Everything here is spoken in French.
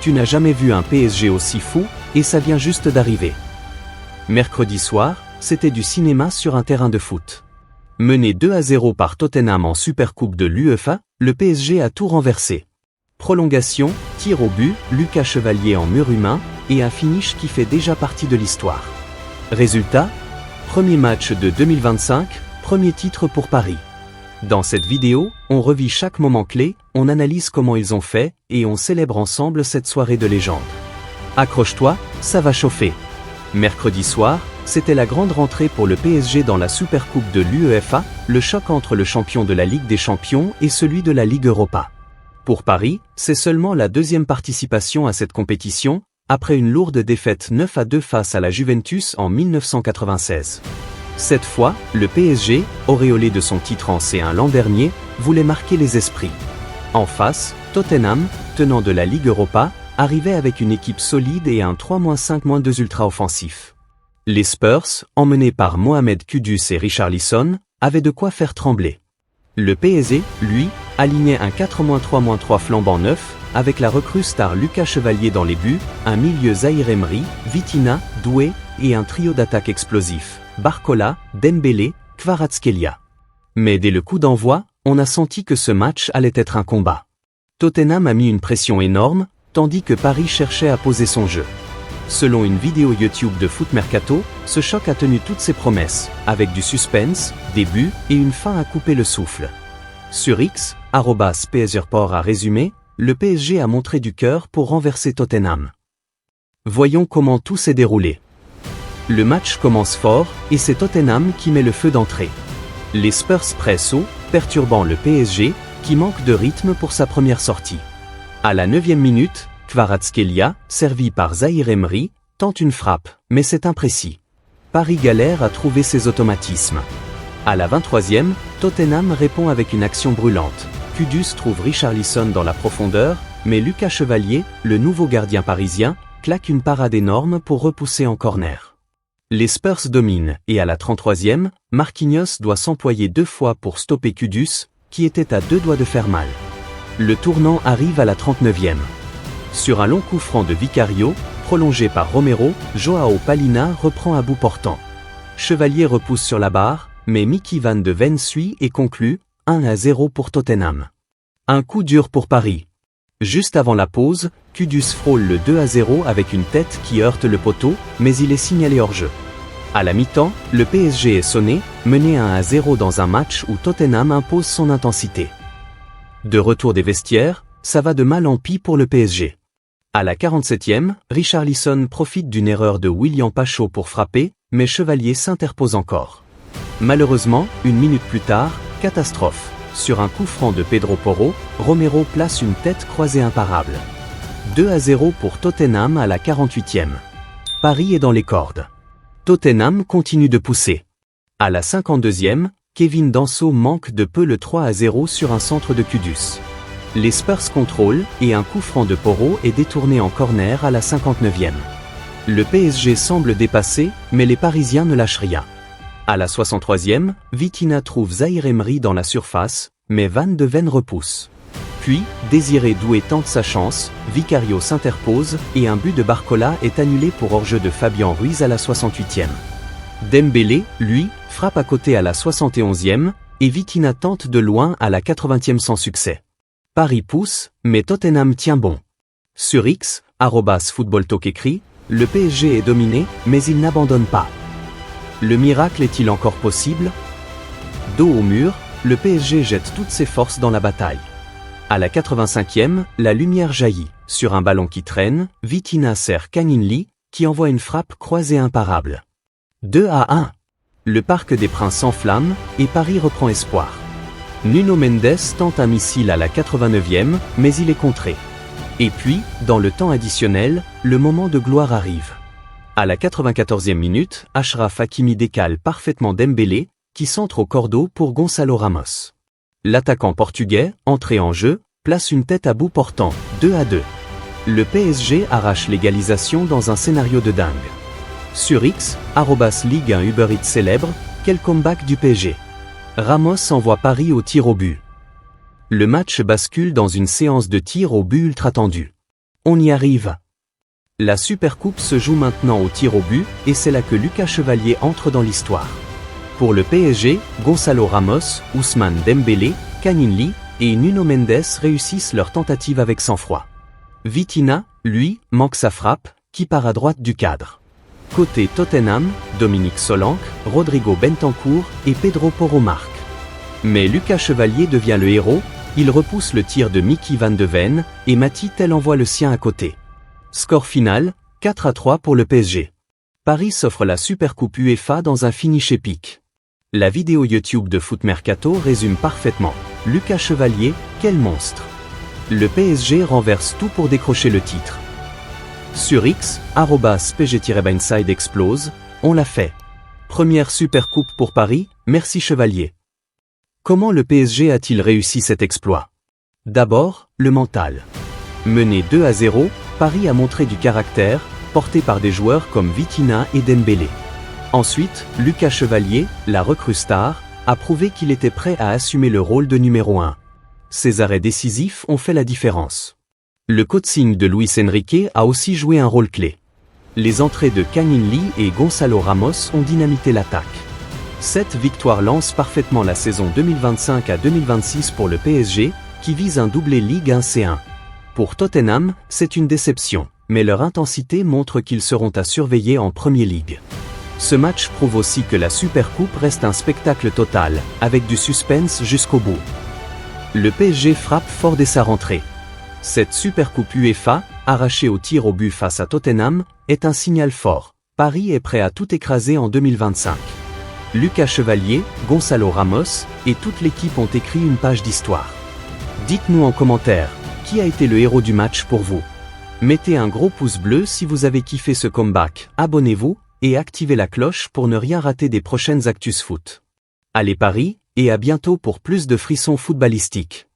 Tu n'as jamais vu un PSG aussi fou, et ça vient juste d'arriver. Mercredi soir, c'était du cinéma sur un terrain de foot. Mené 2-0 par Tottenham en Supercoupe de l'UEFA, le PSG a tout renversé. Prolongation, tir au but, Lucas Chevalier en mur humain, et un finish qui fait déjà partie de l'histoire. Résultat, premier match de 2025, premier titre pour Paris. Dans cette vidéo, on revit chaque moment clé, on analyse comment ils ont fait, et on célèbre ensemble cette soirée de légende. Accroche-toi, ça va chauffer. Mercredi soir, c'était la grande rentrée pour le PSG dans la Supercoupe de l'UEFA, le choc entre le champion de la Ligue des Champions et celui de la Ligue Europa. Pour Paris, c'est seulement la deuxième participation à cette compétition, après une lourde défaite 9-2 face à la Juventus en 1996. Cette fois, le PSG, auréolé de son titre en C1 l'an dernier, voulait marquer les esprits. En face, Tottenham, tenant de la Ligue Europa, arrivait avec une équipe solide et un 3-5-2 ultra-offensif. Les Spurs, emmenés par Mohamed Kudus et Richarlison, avaient de quoi faire trembler. Le PSG, lui, alignait un 4-3-3 flambant neuf, avec la recrue star Lucas Chevalier dans les buts, un milieu Zahir Emery, Vitinha, Doué, et un trio d'attaque explosif, Barcola, Dembélé, Kvaratskhelia. Mais dès le coup d'envoi, on a senti que ce match allait être un combat. Tottenham a mis une pression énorme, tandis que Paris cherchait à poser son jeu. Selon une vidéo YouTube de Foot Mercato, ce choc a tenu toutes ses promesses, avec du suspense, des buts et une fin à couper le souffle. Sur X, @PSGReport a résumé, le PSG a montré du cœur pour renverser Tottenham. Voyons comment tout s'est déroulé. Le match commence fort, et c'est Tottenham qui met le feu d'entrée. Les Spurs pressent haut, perturbant le PSG, qui manque de rythme pour sa première sortie. À la 9e minute, Kvaratskhelia, servi par Zahir Emery, tente une frappe, mais c'est imprécis. Paris galère à trouver ses automatismes. À la 23e, Tottenham répond avec une action brûlante. Kudus trouve Richarlison dans la profondeur, mais Lucas Chevalier, le nouveau gardien parisien, claque une parade énorme pour repousser en corner. Les Spurs dominent, et à la 33e, Marquinhos doit s'employer 2 fois pour stopper Kudus, qui était à 2 doigts de faire mal. Le tournant arrive à la 39e. Sur un long coup franc de Vicario, prolongé par Romero, Joao Palhinha reprend à bout portant. Chevalier repousse sur la barre, mais Mickey Van de Ven suit et conclut, 1-0 pour Tottenham. Un coup dur pour Paris. Juste avant la pause, Kudus frôle le 2-0 avec une tête qui heurte le poteau, mais il est signalé hors jeu. À la mi-temps, le PSG est sonné, mené 1-0 dans un match où Tottenham impose son intensité. De retour des vestiaires, ça va de mal en pis pour le PSG. À la 47e, Richarlison profite d'une erreur de William Pacho pour frapper, mais Chevalier s'interpose encore. Malheureusement, une minute plus tard, catastrophe. Sur un coup franc de Pedro Porro, Romero place une tête croisée imparable. 2-0 pour Tottenham à la 48e. Paris est dans les cordes. Tottenham continue de pousser. À la 52e, Kevin Danso manque de peu le 3-0 sur un centre de Kudus. Les Spurs contrôlent, et un coup franc de Porro est détourné en corner à la 59e. Le PSG semble dépassé, mais les Parisiens ne lâchent rien. À la 63e, Vitinha trouve Zahir Emery dans la surface, mais Van de Ven repousse. Puis, Désiré Doué tente sa chance, Vicario s'interpose, et un but de Barcola est annulé pour hors-jeu de Fabian Ruiz à la 68e. Dembélé, lui, frappe à côté à la 71e, et Vitinha tente de loin à la 80e sans succès. Paris pousse, mais Tottenham tient bon. Sur X, @FootballTalk écrit, le PSG est dominé, mais il n'abandonne pas. Le miracle est-il encore possible? Dos au mur, le PSG jette toutes ses forces dans la bataille. À la 85e, la lumière jaillit. Sur un ballon qui traîne, Vitinha sert Kangin Lee, qui envoie une frappe croisée imparable. 2-1. Le Parc des Princes s'enflamme, et Paris reprend espoir. Nuno Mendes tente un missile à la 89e, mais il est contré. Et puis, dans le temps additionnel, le moment de gloire arrive. À la 94e minute, Achraf Hakimi décale parfaitement Dembélé, qui centre au cordeau pour Gonçalo Ramos. L'attaquant portugais, entré en jeu, place une tête à bout portant, 2-2. Le PSG arrache l'égalisation dans un scénario de dingue. Sur X, @Ligue 1 Uber Eats célèbre, quel comeback du PSG. Ramos envoie Paris au tir au but. Le match bascule dans une séance de tirs au but ultra tendue. On y arrive. La Supercoupe se joue maintenant au tir au but, et c'est là que Lucas Chevalier entre dans l'histoire. Pour le PSG, Gonçalo Ramos, Ousmane Dembélé, Kang-in Lee et Nuno Mendes réussissent leur tentative avec sang-froid. Vitinha, lui, manque sa frappe, qui part à droite du cadre. Côté Tottenham, Dominique Solanke, Rodrigo Bentancur et Pedro Porro marquent. Mais Lucas Chevalier devient le héros, il repousse le tir de Mickey Van de Ven, et Mati Tel envoie le sien à côté. Score final, 4-3 pour le PSG. Paris s'offre la Supercoupe UEFA dans un finish épique. La vidéo YouTube de Foot Mercato résume parfaitement. Lucas Chevalier, quel monstre! Le PSG renverse tout pour décrocher le titre. Sur X, @pg-inside explose, on l'a fait. Première Supercoupe pour Paris, merci Chevalier. Comment le PSG a-t-il réussi cet exploit? D'abord, le mental. Mené 2-0, Paris a montré du caractère, porté par des joueurs comme Vitinha et Dembélé. Ensuite, Lucas Chevalier, la recrue star, a prouvé qu'il était prêt à assumer le rôle de numéro 1. Ses arrêts décisifs ont fait la différence. Le coaching de Luis Enrique a aussi joué un rôle clé. Les entrées de Kang-in Lee et Gonçalo Ramos ont dynamité l'attaque. Cette victoire lance parfaitement la saison 2025 à 2026 pour le PSG, qui vise un doublé Ligue 1 C1. Pour Tottenham, c'est une déception, mais leur intensité montre qu'ils seront à surveiller en Premier League. Ce match prouve aussi que la Supercoupe reste un spectacle total, avec du suspense jusqu'au bout. Le PSG frappe fort dès sa rentrée. Cette Supercoupe UEFA, arrachée au tir au but face à Tottenham, est un signal fort. Paris est prêt à tout écraser en 2025. Lucas Chevalier, Gonçalo Ramos et toute l'équipe ont écrit une page d'histoire. Dites-nous en commentaire, qui a été le héros du match pour vous? Mettez un gros pouce bleu si vous avez kiffé ce comeback, abonnez-vous et activez la cloche pour ne rien rater des prochaines actus foot. Allez Paris, et à bientôt pour plus de frissons footballistiques.